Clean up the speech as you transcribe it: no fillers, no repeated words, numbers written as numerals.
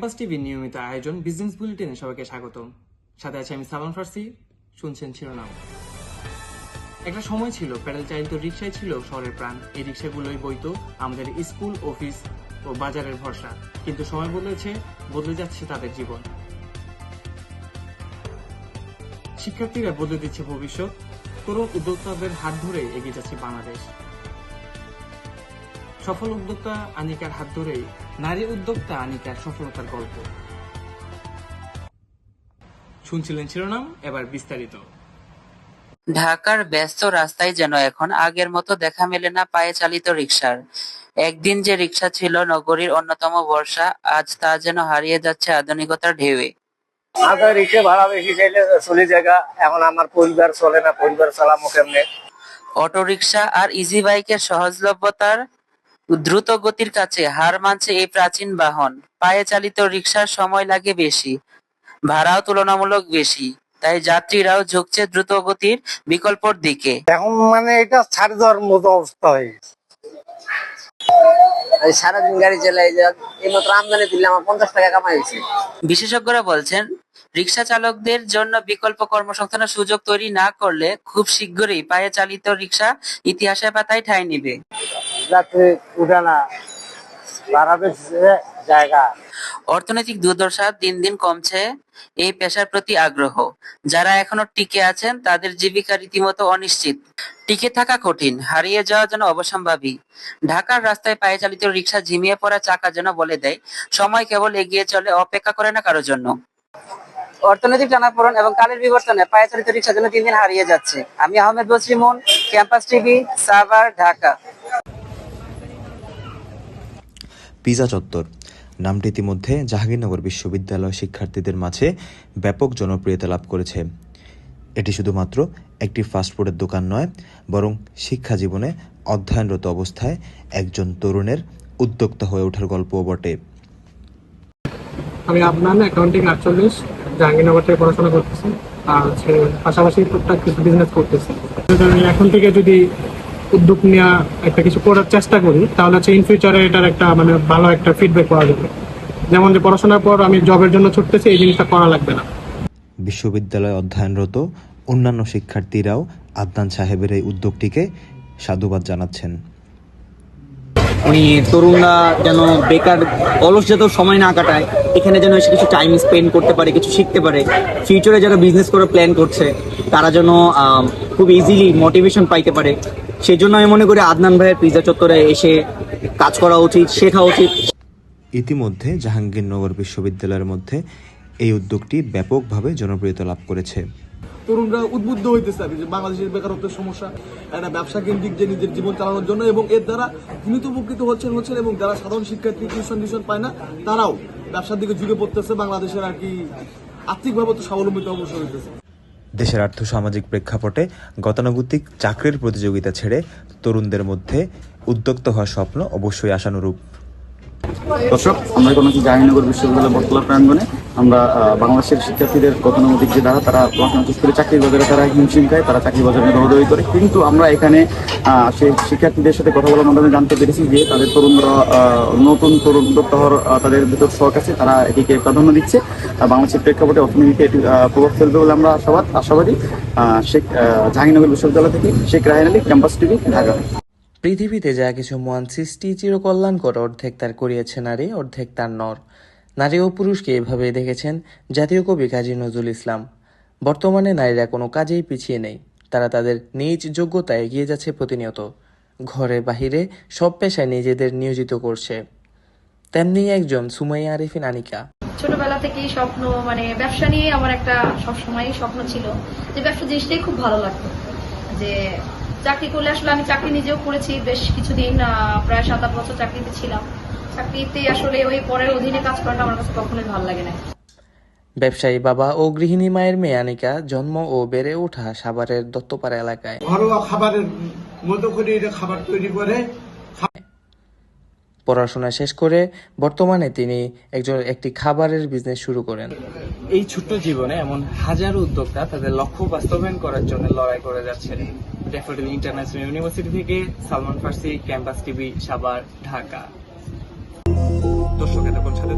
Campus টিভির নিয়মিত আয়োজন বিজনেস বুলেটিনে সবাইকে স্বাগতম। সাথে আছে আমি সালমান ফার্সি। শুনছেন শিরোনাম। একটা সময় ছিল প্যাডেল চালিত রিক্সাই ছিল শহরের প্রাণ। এই রিক্সাগুলোই বইতো আমাদের স্কুল, অফিস ও বাজারের ভরসা। কিন্তু সময় বদলে যাচ্ছে তাদের জীবন। শিক্ষার্থীরা বদলে দিচ্ছে ভবিষ্যৎ। তরুণ উদ্যোক্তাদের হাত ধরে এগিয়ে যাচ্ছে বাংলাদেশ। সফল উদ্যোক্তা আনিকার হাত ধরেই নারী উদ্যোক্তা আনিকার সফলতার গল্প। শুনছিলেন শিরোনাম, এবার বিস্তারিত। ঢাকার ব্যস্ত রাস্তায় যেন এখন আগের মতো দেখা মেলে না পায়ে চালিত রিকশার। একদিন যে রিকশা ছিল নগরীর অন্যতম ভরসা, আজ তা যেন হারিয়ে যাচ্ছে আধুনিকতার ঢেউয়ে। আমার রিক্সা ভাড়া বেশি চাইলে চলে জায়গা, এখন আমার পরিবার চলে না, পরিবার চালামো কেমনে। অটোরিকশা আর ইজি বাইকের সহজলভ্যতার দ্রুত গতির কাছে হার মানছে এই প্রাচীন বাহন। পায়ে চালিত রিকশার সময় লাগে বেশি, ভাড়াও তুলনামূলক বেশি, তাই যাত্রীরাও ঝুঁকছে দ্রুত গতির বিকল্পর দিকে। এখন এটা ছাড় দেওয়ার মতো অবস্থা হয়ে গেছে। সারাদিন গাড়ি চালাই, এই মাত্র আমদানি দিলে আমার 50 টাকা কামাই হয়েছে। বিশেষজ্ঞরা বলছেন, রিকশা চালকদের জন্য বিকল্প কর্মসংস্থানের সুযোগ তৈরি না করলে খুব শীঘ্রই পায়ে চালিত রিকশা ইতিহাসের পাতায় ঠাঁই নেবে। যাত্রী উঠে না, ভাড়া বেশি জায়গা। অর্থনৈতিক দুর্দশা দিন দিন কমছে এই পেশার প্রতি আগ্রহ। যারা এখনো টিকে আছেন তাদের জীবিকা রীতিমতো অনিশ্চিত। টিকে থাকা কঠিন, হারিয়ে যাওয়া যেন অবশ্যম্ভাবী। ঢাকার রাস্তায় পায়ে চালিত রিকশা ঝিমিয়ে পড়া চাকা যেন বলে দেয়, সময় কেবল এগিয়ে চলে, অপেক্ষা করে না কারোর জন্য। অর্থনৈতিক টানাপোড়েন এবং কালের বিবর্তনে পায়ে চালিত রিকশা যেন দিন দিন হারিয়ে যাচ্ছে। আমি Ahmed Basriman, campus TV, Savar, Dhaka. Pizza চত্বর নামটি ইতিমধ্যে জাহাঙ্গীরনগর বিশ্ববিদ্যালয় শিক্ষার্থীদের মাঝে ব্যাপক জনপ্রিয়তা লাভ করেছে। এটি শুধুমাত্র একটি ফাস্টফুডের দোকান নয়, বরং শিক্ষা জীবনে অধ্যয়নরত অবস্থায় একজন তরুণের উদ্যোক্তা হয়ে ওঠার গল্পও বটে। আমি আপনার অ্যাকাউন্টিং 48 জাহাঙ্গীরনগর থেকে পড়াশোনা করতেছি, আর পাশাপাশি টুকটাক কিছু বিজনেস করতেছি। আমি এখন থেকে যদি উদ্যোগ নেওয়া একটা কিছু করার চেষ্টা করি, তাহলে ইন ফিউচারে এটার একটা ভালো একটা ফিডব্যাক পাওয়া যাবে। যেমন যে পড়াশোনার পর আমি জবের জন্য ছুটতেছি, এই জিনিসটা করা লাগবে না। বিশ্ববিদ্যালয়ে অধ্যয়নরত অন্যান্য শিক্ষার্থীরাও আদনান সাহেবের এই উদ্যোগটিকে সাধুবাদ জানাচ্ছেন। উনি তরুণরা যেন বেকার অলস যাতে সময় না কাটায়, এখানে যেন এসে কিছু টাইম স্পেন্ড করতে পারে, কিছু শিখতে পারে। ফিউচারে যারা বিজনেস করে প্ল্যান করছে তারা যেন খুব ইজিলি মোটিভেশন পাইতে পারে। সেই জন্য আমি মনে করি আদনান ভাইয়ের পিজা চত্বরে এসে কাজ করা উচিত, শেখা উচিত। ইতিমধ্যে জাহাঙ্গীরনগর বিশ্ববিদ্যালয়ের মধ্যে এই উদ্যোগটি ব্যাপকভাবে জনপ্রিয়তা লাভ করেছে। তরুণরা উদ্বুদ্ধ হইতেছে যে বাংলাদেশের বেকারত্বের সমস্যা, একটা ব্যবসা কেন্দ্রিক যে নিজের জীবন চালানোর জন্য, এবং এর দ্বারা উন্নীত উপকৃত হচ্ছেন, এবং যারা সাধারণ শিক্ষার্থী টিউশন পায় না তারাও ব্যবসার দিকে ঝুঁকে পড়তেছে। বাংলাদেশের আর্থিকভাবে তো স্বাবলম্বিত অবশ্যই হইতেছে। দেশের আর্থসামাজিক প্রেক্ষাপটে গতানুগতিক চাকরির প্রতিযোগিতা ছেড়ে তরুণদের মধ্যে উদ্যোক্তা হওয়ার স্বপ্ন অবশ্যই আশানুরূপ। দর্শক, আমরা এখন আছি জাহাঙ্গীরনগর বিশ্ববিদ্যালয় বটতলা প্রাঙ্গণে। আমরা বাংলাদেশের শিক্ষার্থীদের গতানুগতিক যে দ্বারা তারা পড়াশোনা শেষ করে চাকরির বাজারে তারা হিমশিম খায়, তারা চাকরি বাজারে দৌড়াদৌড়ি করে। কিন্তু আমরা এখানে সেই শিক্ষার্থীদের সাথে কথা বলার মাধ্যমে জানতে পেরেছি যে তাদের তরুণরা নতুন তরুণ উদ্যোক্তা হওয়ার তাদের ভিতর শখ আছে, তারা এটিকে প্রাধান্য দিচ্ছে। বাংলাদেশের প্রেক্ষাপটে অর্থনীতিতে এটি প্রভাব ফেলবে বলে আমরা আশাবাদী। জাহাঙ্গীরনগর বিশ্ববিদ্যালয় থেকে শেখ রায়হান আলী, ক্যাম্পাস টিভি, ঢাকা। পৃথিবীতে যা কিছু মহান সৃষ্টি চিরকল্যাণকর, অর্ধেক তার করিয়েছে নারী, অর্ধেক তার নর। নারী ও পুরুষকে এভাবে দেখেছেন জাতীয় কবি কাজী নজরুল ইসলাম। বর্তমানে নারীরা কোনো কাজেই পিছিয়ে নেই, তারা তাদের নিজ যোগ্যতায় এগিয়ে যাচ্ছে প্রতিনিয়ত। ঘরে বাহিরে সব পেশায় নিজেদের নিয়োজিত করছে। তেমনি একজন সুমাইয়া আরিফিন আনিকা। ছোটবেলা থেকেই স্বপ্ন, ব্যবসা নিয়ে আমার একটা সবসময় স্বপ্ন ছিল যে ব্যবসা জিনিসটাই খুব ভালো লাগতো। যে চাকরি করলে আমি চাকরি নিজেও করেছি বেশ কিছুদিন, প্রায় 7-8 বছর চাকরিতে ছিলাম। চাকরিতে ওই পরের অধীনে কাজ করাটা আমার কাছে কখনোই ভালো লাগে না। ব্যবসায়ী বাবা ও গৃহিণী মায়ের মেয়ে আনিকা জন্ম ও বেড়ে ওঠা সাভারের দত্তপাড়া এলাকায়। ঘরোয়া খাবারের মতো করে এটা খাবার তৈরি করে। পড়াশোনা শেষ করে বর্তমানে তিনি একটি খাবারের বিজনেস শুরু করেন। এই ছোট্ট জীবনে এমন হাজারো উদ্যোক্তা তাদের লক্ষ্য বাস্তবায়ন করার জন্য লড়াই করে যাচ্ছেন। ড্যাফোডিল ইন্টারন্যাশনাল ইউনিভার্সিটি থেকে সালমান ফার্সি, ক্যাম্পাস টিভি, সাভার, ঢাকা। দর্শক, এতক্ষণ সাথে